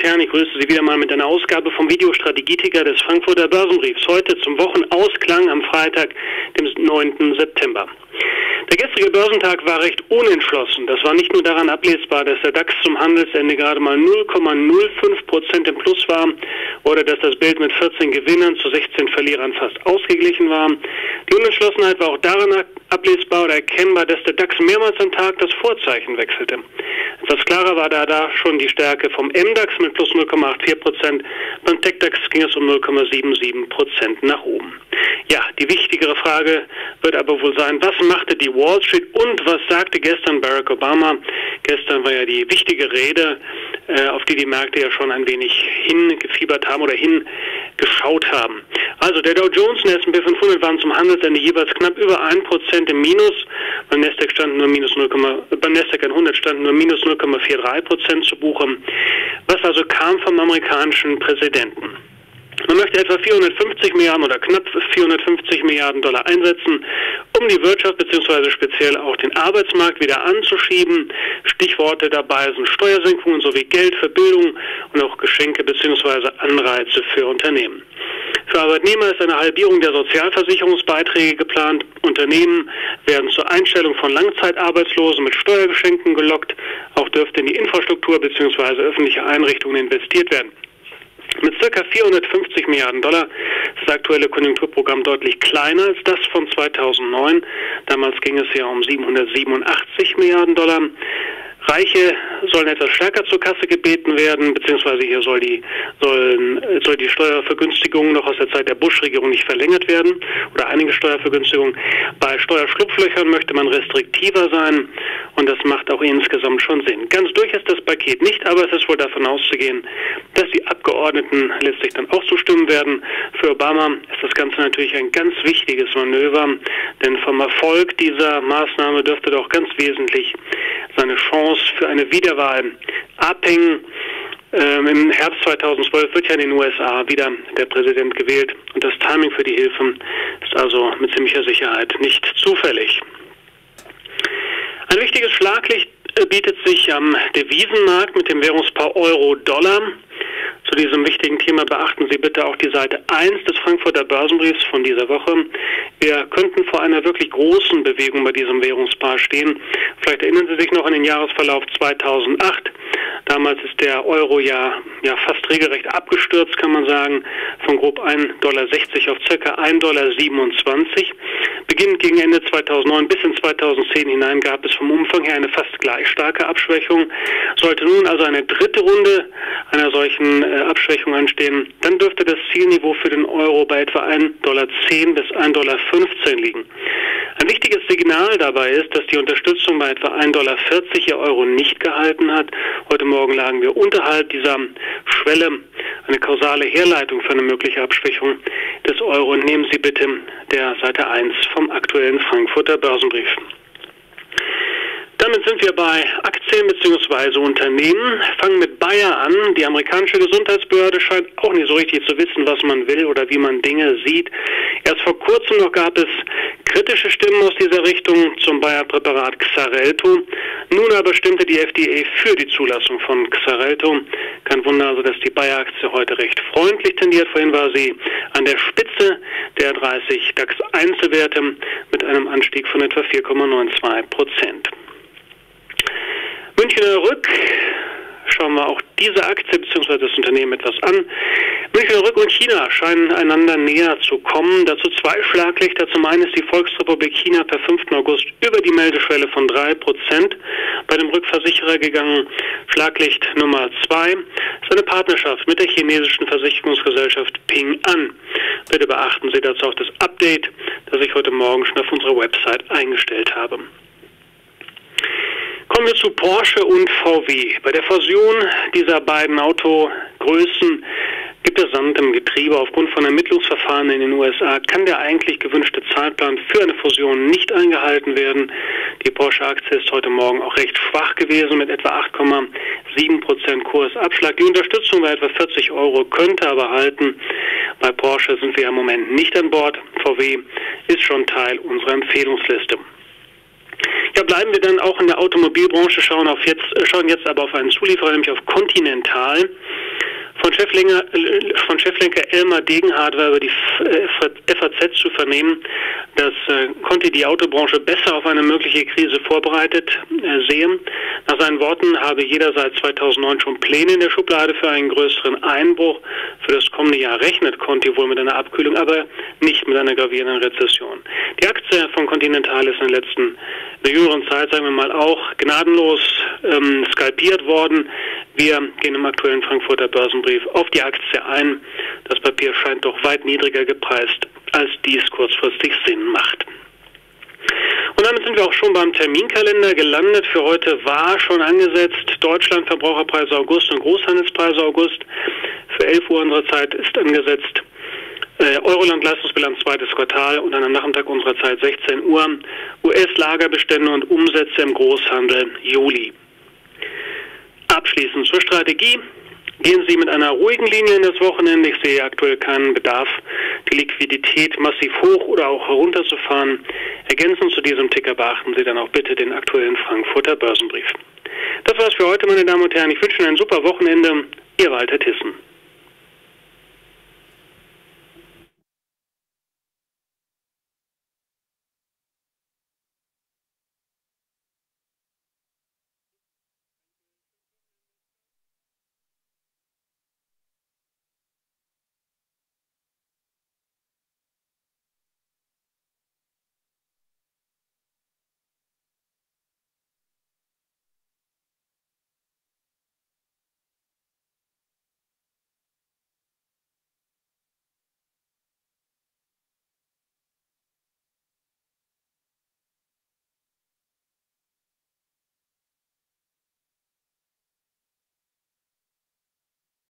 Herren, ich grüße Sie wieder mal mit einer Ausgabe vom Videostrategieticker des Frankfurter Börsenbriefs. Heute zum Wochenausklang am Freitag, dem 9. September. Der gestrige Börsentag war recht unentschlossen. Das war nicht nur daran ablesbar, dass der DAX zum Handelsende gerade mal 0,05% im Plus war oder dass das Bild mit 14 Gewinnern zu 16 Verlierern fast ausgeglichen war. Die Unentschlossenheit war auch daran ablesbar oder erkennbar, dass der DAX mehrmals am Tag das Vorzeichen wechselte. Etwas klarer war da schon die Stärke vom MDAX mit plus 0,84%. Beim TechDAX ging es um 0,77% nach oben. Ja, die wichtigere Frage wird aber wohl sein, was machte die Wall Street und was sagte gestern Barack Obama? Gestern war ja die wichtige Rede, auf die die Märkte ja schon ein wenig hingefiebert haben oder hingeschaut haben. Also der Dow Jones und der S&P 500 waren zum Handelsende jeweils knapp über 1% im Minus. Beim Nasdaq stand nur beim Nasdaq 100 stand nur minus 0,43% zu Buche. Was also kam vom amerikanischen Präsidenten. Man möchte etwa 450 Milliarden oder knapp 450 Milliarden Dollar einsetzen, um die Wirtschaft bzw. speziell auch den Arbeitsmarkt wieder anzuschieben. Stichworte dabei sind Steuersenkungen sowie Geld für Bildung und auch Geschenke bzw. Anreize für Unternehmen. Für Arbeitnehmer ist eine Halbierung der Sozialversicherungsbeiträge geplant. Unternehmen werden zur Einstellung von Langzeitarbeitslosen mit Steuergeschenken gelockt. Auch dürfte in die Infrastruktur bzw. öffentliche Einrichtungen investiert werden. Mit ca. 450 Milliarden Dollar ist das aktuelle Konjunkturprogramm deutlich kleiner als das von 2009. Damals ging es ja um 787 Milliarden Dollar. Reiche sollen etwas stärker zur Kasse gebeten werden, beziehungsweise hier soll die Steuervergünstigung noch aus der Zeit der Bush-Regierung nicht verlängert werden oder einige Steuervergünstigungen. Bei Steuerschlupflöchern möchte man restriktiver sein und das macht auch insgesamt schon Sinn. Ganz durch ist das Paket nicht, aber es ist wohl davon auszugehen, dass die Abgeordneten letztlich dann auch zustimmen werden. Für Obama ist das Ganze natürlich ein ganz wichtiges Manöver, denn vom Erfolg dieser Maßnahme dürfte doch ganz wesentlich seine Chance für eine Wiederwahl abhängen. Im Herbst 2012 wird ja in den USA wieder der Präsident gewählt und das Timing für die Hilfen ist also mit ziemlicher Sicherheit nicht zufällig. Ein wichtiges Schlaglicht bietet sich am Devisenmarkt mit dem Währungspaar Euro-Dollar. Zu diesem wichtigen Thema beachten Sie bitte auch die Seite 1 des Frankfurter Börsenbriefs von dieser Woche. Wir könnten vor einer wirklich großen Bewegung bei diesem Währungspaar stehen. Vielleicht erinnern Sie sich noch an den Jahresverlauf 2008. Damals ist der Euro ja fast regelrecht abgestürzt, kann man sagen, von grob 1,60 Dollar auf ca. 1,27 Dollar. Beginnend gegen Ende 2009 bis in 2010 hinein gab es vom Umfang her eine fast gleich starke Abschwächung. Sollte nun also eine dritte Runde einer solchen Abschwächung anstehen, dann dürfte das Zielniveau für den Euro bei etwa 1,10 Dollar bis 1,15 Dollar liegen. Ein wichtiges Signal dabei ist, dass die Unterstützung bei etwa 1,40 Dollar ihr Euro nicht gehalten hat. Heute Morgen lagen wir unterhalb dieser Schwelle. Eine kausale Herleitung für eine mögliche Abschwächung des Euro nehmen Sie bitte der Seite 1 vom aktuellen Frankfurter Börsenbrief. Damit sind wir bei Aktien bzw. Unternehmen. Fangen mit Bayer an. Die amerikanische Gesundheitsbehörde scheint auch nicht so richtig zu wissen, was man will oder wie man Dinge sieht. Erst vor kurzem noch gab es kritische Stimmen aus dieser Richtung zum Bayer-Präparat Xarelto. Nun aber stimmte die FDA für die Zulassung von Xarelto. Kein Wunder also, dass die Bayer-Aktie heute recht freundlich tendiert. Vorhin war sie an der Spitze der 30 DAX-Einzelwerte mit einem Anstieg von etwa 4,92%. Münchner Rück, schauen wir auch diese Aktie bzw. das Unternehmen etwas an. Münchner Rück und China scheinen einander näher zu kommen. Dazu zwei Schlaglichter. Zum einen ist die Volksrepublik China per 5. August über die Meldeschwelle von 3% bei dem Rückversicherer gegangen. Schlaglicht Nummer 2 ist eine Partnerschaft mit der chinesischen Versicherungsgesellschaft Ping An. Bitte beachten Sie dazu auch das Update, das ich heute Morgen schon auf unserer Website eingestellt habe. Kommen wir zu Porsche und VW. Bei der Fusion dieser beiden Autogrößen gibt es Sand im Getriebe. Aufgrund von Ermittlungsverfahren in den USA kann der eigentlich gewünschte Zeitplan für eine Fusion nicht eingehalten werden. Die Porsche-Aktie ist heute Morgen auch recht schwach gewesen mit etwa 8,7% Kursabschlag. Die Unterstützung bei etwa 40 Euro könnte aber halten. Bei Porsche sind wir im Moment nicht an Bord. VW ist schon Teil unserer Empfehlungsliste. Ja, bleiben wir dann auch in der Automobilbranche, schauen jetzt aber auf einen Zulieferer, nämlich auf Continental. Von Cheflenker Elmar Degenhardt war über die FAZ zu vernehmen, dass Conti die Autobranche besser auf eine mögliche Krise vorbereitet sehe. Nach seinen Worten habe jeder seit 2009 schon Pläne in der Schublade für einen größeren Einbruch. Für das kommende Jahr rechnet Conti wohl mit einer Abkühlung, aber nicht mit einer gravierenden Rezession. Die Aktie von Continental ist in der jüngeren Zeit, sagen wir mal, auch gnadenlos skalpiert worden. Wir gehen im aktuellen Frankfurter Börsenbrief auf die Aktie ein. Das Papier scheint doch weit niedriger gepreist, als dies kurzfristig Sinn macht. Und damit sind wir auch schon beim Terminkalender gelandet. Für heute war schon angesetzt Deutschland Verbraucherpreise August und Großhandelspreise August. Für 11 Uhr unserer Zeit ist angesetzt Euroland Leistungsbilanz zweites Quartal und dann am Nachmittag unserer Zeit 16 Uhr US-Lagerbestände und Umsätze im Großhandel Juli. Abschließend zur Strategie. Gehen Sie mit einer ruhigen Linie in das Wochenende. Ich sehe aktuell keinen Bedarf, die Liquidität massiv hoch oder auch herunterzufahren. Ergänzend zu diesem Ticker beachten Sie dann auch bitte den aktuellen Frankfurter Börsenbrief. Das war's für heute, meine Damen und Herren. Ich wünsche Ihnen ein super Wochenende. Ihr Walter Thyssen.